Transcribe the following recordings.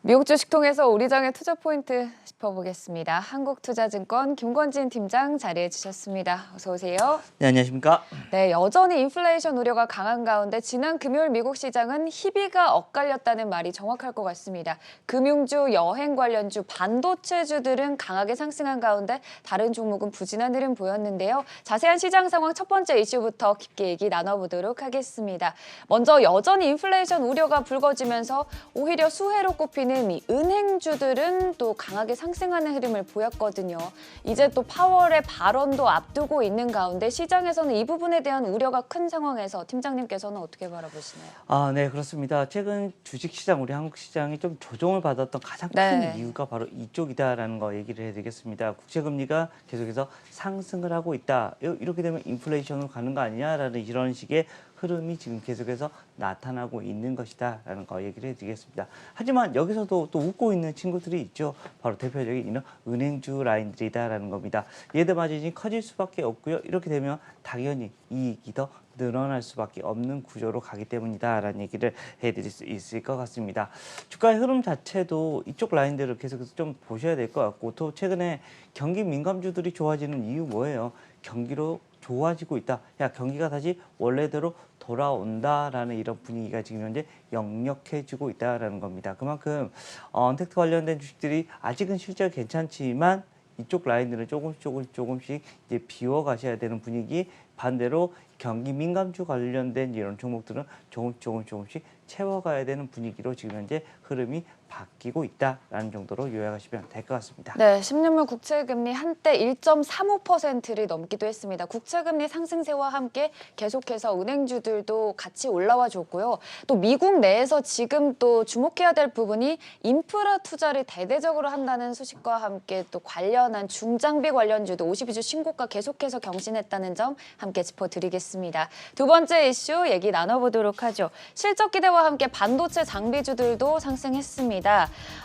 미국 주식 통해서 우리 장의 투자 포인트 짚어보겠습니다. 한국투자증권 김권진 팀장 자리해 주셨습니다. 어서 오세요. 네, 안녕하십니까? 네, 여전히 인플레이션 우려가 강한 가운데 지난 금요일 미국 시장은 희비가 엇갈렸다는 말이 정확할 것 같습니다. 금융주, 여행 관련주, 반도체주들은 강하게 상승한 가운데 다른 종목은 부진한 흐름 보였는데요. 자세한 시장 상황 첫 번째 이슈부터 깊게 얘기 나눠보도록 하겠습니다. 먼저 여전히 인플레이션 우려가 불거지면서 오히려 수혜로 꼽히는 이 은행주들은 또 강하게 상승하는 흐름을 보였거든요. 이제 또 파월의 발언도 앞두고 있는 가운데 시장에서는 이 부분에 대한 우려가 큰 상황에서 팀장님께서는 어떻게 바라보시나요? 네, 그렇습니다. 최근 주식시장, 우리 한국 시장이 좀 조정을 받았던 가장 큰 이유가 바로 이쪽이다라는 거 얘기를 해드리겠습니다. 국채금리가 계속해서 상승을 하고 있다. 이렇게 되면 인플레이션으로 가는 거 아니냐라는 이런 식의 흐름이 지금 계속해서 나타나고 있는 것이다라는 거 얘기를 해드리겠습니다. 하지만 여기서도 또 웃고 있는 친구들이 있죠. 바로 대표적인 이런 은행주 라인들이다라는 겁니다. 얘들 마진이 커질 수밖에 없고요. 이렇게 되면 당연히 이익이 더 늘어날 수밖에 없는 구조로 가기 때문이다라는 얘기를 해드릴 수 있을 것 같습니다. 주가의 흐름 자체도 이쪽 라인들을 계속해서 좀 보셔야 될 것 같고, 또 최근에 경기 민감주들이 좋아지는 이유 뭐예요? 경기로 좋아지고 있다. 야, 경기가 다시 원래대로 돌아온다라는 이런 분위기가 지금 현재 역력해지고 있다라는 겁니다. 그만큼 언택트 관련된 주식들이 아직은 실적 괜찮지만 이쪽 라인들은 조금씩 이제 비워 가셔야 되는 분위기. 반대로 경기 민감주 관련된 이런 종목들은 조금씩 채워가야 되는 분위기로 지금 현재 흐름이 바뀌고 있다라는 정도로 요약하시면 될 것 같습니다. 네, 10년물 국채금리 한때 1.35%를 넘기도 했습니다. 국채금리 상승세와 함께 계속해서 은행주들도 같이 올라와 줬고요. 또 미국 내에서 지금 또 주목해야 될 부분이 인프라 투자를 대대적으로 한다는 소식과 함께 또 관련한 중장비 관련주도 52주 신고가 계속해서 경신했다는 점 함께 짚어드리겠습니다. 두 번째 이슈 얘기 나눠보도록 하죠. 실적 기대와 함께 반도체 장비주들도 상승했습니다.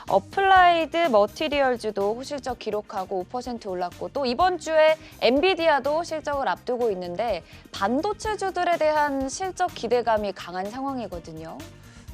어플라이드 머티리얼주도 호실적 기록하고 5% 올랐고, 또 이번 주에 엔비디아도 실적을 앞두고 있는데 반도체주들에 대한 실적 기대감이 강한 상황이거든요.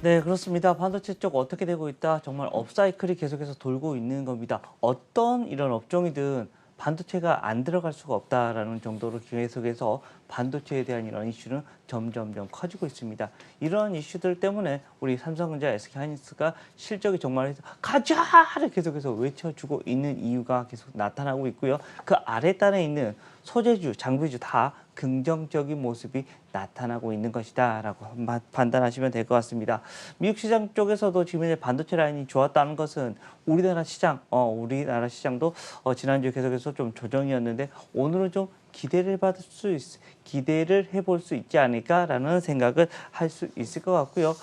네, 그렇습니다. 반도체 쪽 어떻게 되고 있다? 정말 업사이클이 계속해서 돌고 있는 겁니다. 어떤 이런 업종이든 반도체가 안 들어갈 수가 없다라는 정도로 계속해서 반도체에 대한 이런 이슈는 점점점 커지고 있습니다. 이런 이슈들 때문에 우리 삼성전자, SK하이닉스가 실적이 정말 가자를 계속해서 외쳐주고 있는 이유가 계속 나타나고 있고요. 그 아래단에 있는 소재주, 장비주 다 긍정적인 모습이 나타나고 있는 것이다라고 판단하시면 될 것 같습니다. 미국 시장 쪽에서도 지금 이제 반도체 라인이 좋았다는 것은 우리나라 시장도 지난주에 계속해서 좀 조정이었는데 오늘은 좀 기대를 해볼 수 있지 않을까라는 생각을 할 수 있을 것 같고요.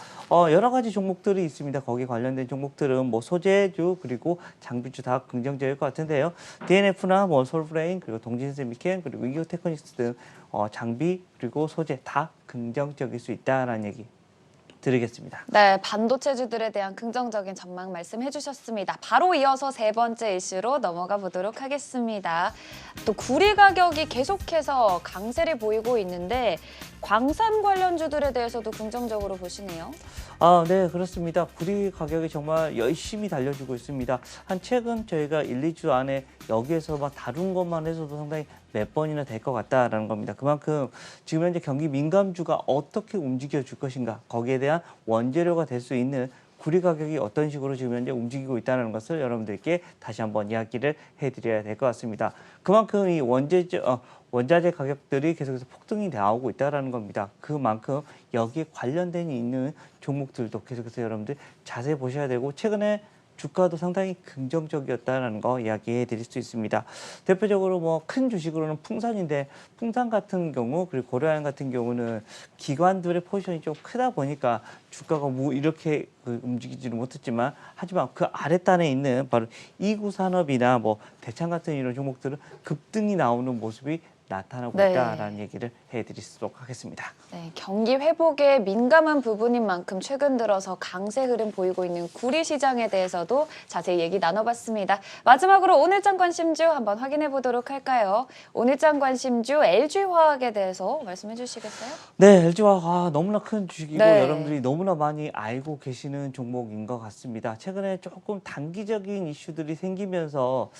여러 가지 종목들이 있습니다. 거기 관련된 종목들은 뭐 소재주 그리고 장비주 다 긍정적일 것 같은데요. DNF나 뭐 솔브레인 그리고 동진세미캠 그리고 위기오테크닉스 등 장비 그리고 소재 다 긍정적일 수 있다라는 얘기 드리겠습니다. 네, 반도체주들에 대한 긍정적인 전망 말씀해 주셨습니다. 바로 이어서 세 번째 이슈로 넘어가 보도록 하겠습니다. 또 구리 가격이 계속해서 강세를 보이고 있는데 광산 관련주들에 대해서도 긍정적으로 보시네요. 네, 그렇습니다. 구리 가격이 정말 열심히 달려주고 있습니다. 한 최근 저희가 1, 2주 안에 여기에서만 다룬 것만 해서도 상당히 몇 번이나 될 것 같다라는 겁니다. 그만큼 지금 현재 경기 민감주가 어떻게 움직여 줄 것인가, 거기에 대한 원재료가 될 수 있는 구리 가격이 어떤 식으로 지금 현재 움직이고 있다는 것을 여러분들께 다시 한번 이야기를 해드려야 될 것 같습니다. 그만큼 이 원자재 가격들이 계속해서 폭등이 나오고 있다는 겁니다. 그만큼 여기에 관련된 있는 종목들도 계속해서 여러분들 자세히 보셔야 되고, 최근에 주가도 상당히 긍정적이었다는 거 이야기해 드릴 수 있습니다. 대표적으로 뭐 큰 주식으로는 풍산인데, 풍산 같은 경우 그리고 고려아연 같은 경우는 기관들의 포지션이 좀 크다 보니까 주가가 뭐 이렇게 움직이지는 못했지만, 하지만 그 아랫단에 있는 바로 이구산업이나 뭐 대창 같은 이런 종목들은 급등이 나오는 모습이 나타나고 네. 있다라는 얘기를 해드리도록 하겠습니다. 네, 경기 회복에 민감한 부분인 만큼 최근 들어서 강세 흐름 보이고 있는 구리 시장에 대해서도 자세히 얘기 나눠봤습니다. 마지막으로 오늘장 관심주 한번 확인해 보도록 할까요? 오늘장 관심주 LG화학에 대해서 말씀해 주시겠어요? 네, LG화학 너무나 큰 주식이고 네. 여러분들이 너무나 많이 알고 계시는 종목인 것 같습니다. 최근에 조금 단기적인 이슈들이 생기면서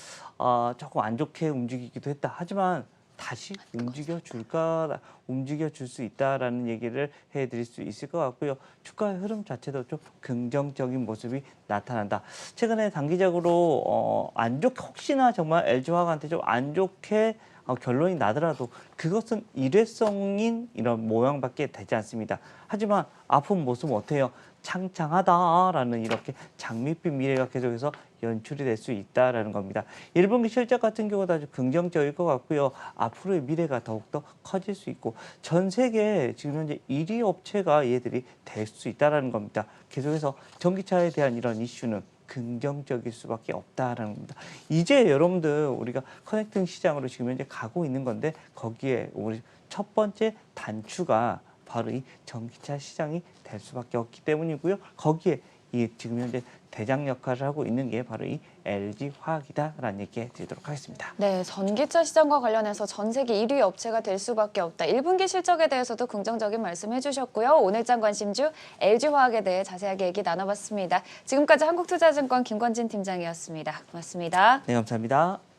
조금 안 좋게 움직이기도 했다. 하지만 다시 움직여 줄 수 있다라는 얘기를 해드릴 수 있을 것 같고요. 주가의 흐름 자체도 좀 긍정적인 모습이 나타난다. 최근에 단기적으로 혹시나 정말 LG화학한테 좀 안 좋게 결론이 나더라도 그것은 일회성인 이런 모양밖에 되지 않습니다. 하지만 아픈 모습은 어때요? 창창하다라는 이렇게 장밋빛 미래가 계속해서 연출이 될 수 있다라는 겁니다. 1분기 실적 같은 경우도 아주 긍정적일 것 같고요. 앞으로의 미래가 더욱더 커질 수 있고 전 세계 지금 현재 1위 업체가 얘들이 될 수 있다라는 겁니다. 계속해서 전기차에 대한 이런 이슈는 긍정적일 수밖에 없다라는 겁니다. 이제 여러분들 우리가 커넥팅 시장으로 지금 현재 가고 있는 건데 거기에 우리 첫 번째 단추가 바로 이 전기차 시장이 될 수밖에 없기 때문이고요. 거기에 이 지금 현재 대장 역할을 하고 있는 게 바로 이 LG화학이다라는 얘기 해드리도록 하겠습니다. 네, 전기차 시장과 관련해서 전 세계 1위 업체가 될 수밖에 없다. 1분기 실적에 대해서도 긍정적인 말씀 해주셨고요. 오늘장 관심주 LG화학에 대해 자세하게 얘기 나눠봤습니다. 지금까지 한국투자증권 김건진 팀장이었습니다. 고맙습니다. 네, 감사합니다.